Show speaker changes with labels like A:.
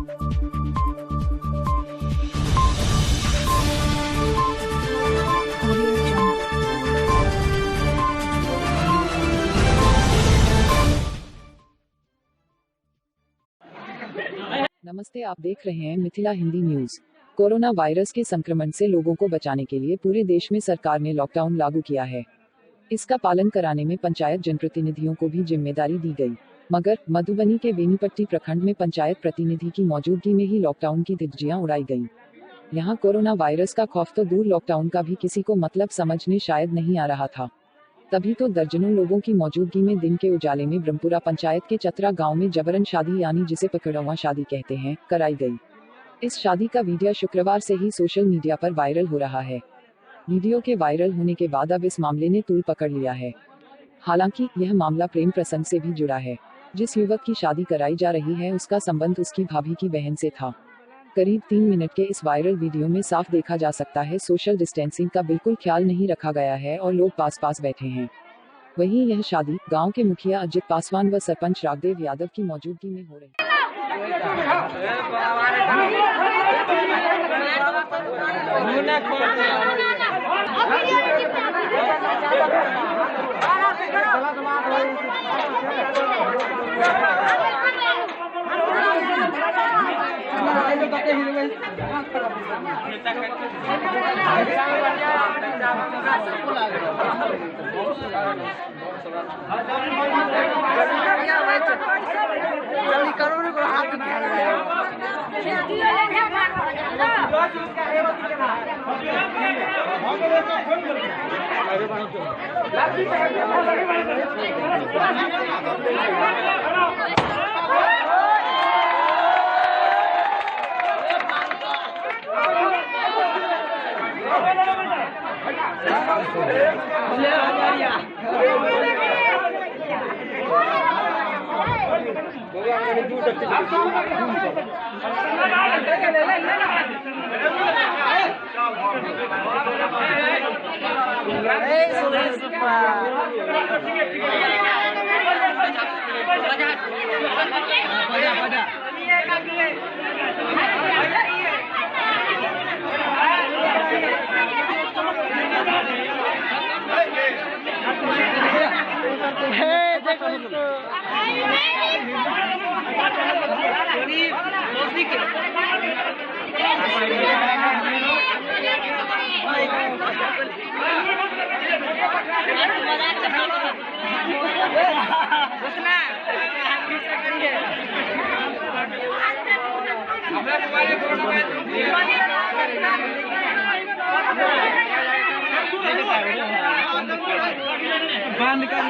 A: नमस्ते, आप देख रहे हैं Mithila Hindi news. Corona virus के संक्रमण से लोगों को बचाने के लिए पूरे देश में सरकार ने लॉकडाउन लागू किया है। इसका पालन कराने में पंचायत जनप्रतिनिधियों को भी जिम्मेदारी दी गई। मगर मधुबनी के बेनीपट्टी प्रखंड में पंचायत प्रतिनिधि की मौजूदगी में ही लॉकडाउन की धज्जियां उड़ाई गईं। यहाँ कोरोना वायरस का खौफ तो दूर, लॉकडाउन का भी किसी को मतलब समझने शायद नहीं आ रहा था। तभी तो दर्जनों लोगों की मौजूदगी में दिन के उजाले में ब्रह्मपुरा पंचायत के चतरा गांव में जबरन शादी, यानी जिसे पकड़वा शादी कहते हैं, कराई गई। इस शादी का वीडियो शुक्रवार से ही सोशल मीडिया पर वायरल हो रहा है। वीडियो के वायरल होने के बाद अब इस मामले ने तूल पकड़ लिया है। हालांकि यह मामला प्रेम प्रसंग से भी जुड़ा है। जिस युवक की शादी कराई जा रही है उसका संबंध उसकी भाभी की बहन से था। करीब 3 मिनट के इस वायरल वीडियो में साफ देखा जा सकता है सोशल डिस्टेंसिंग का बिल्कुल ख्याल नहीं रखा गया है और लोग पास पास बैठे हैं। वहीं यह शादी गांव के मुखिया अजित पासवान व सरपंच राघदेव यादव की मौजूदगी में हो रही
B: बंद कर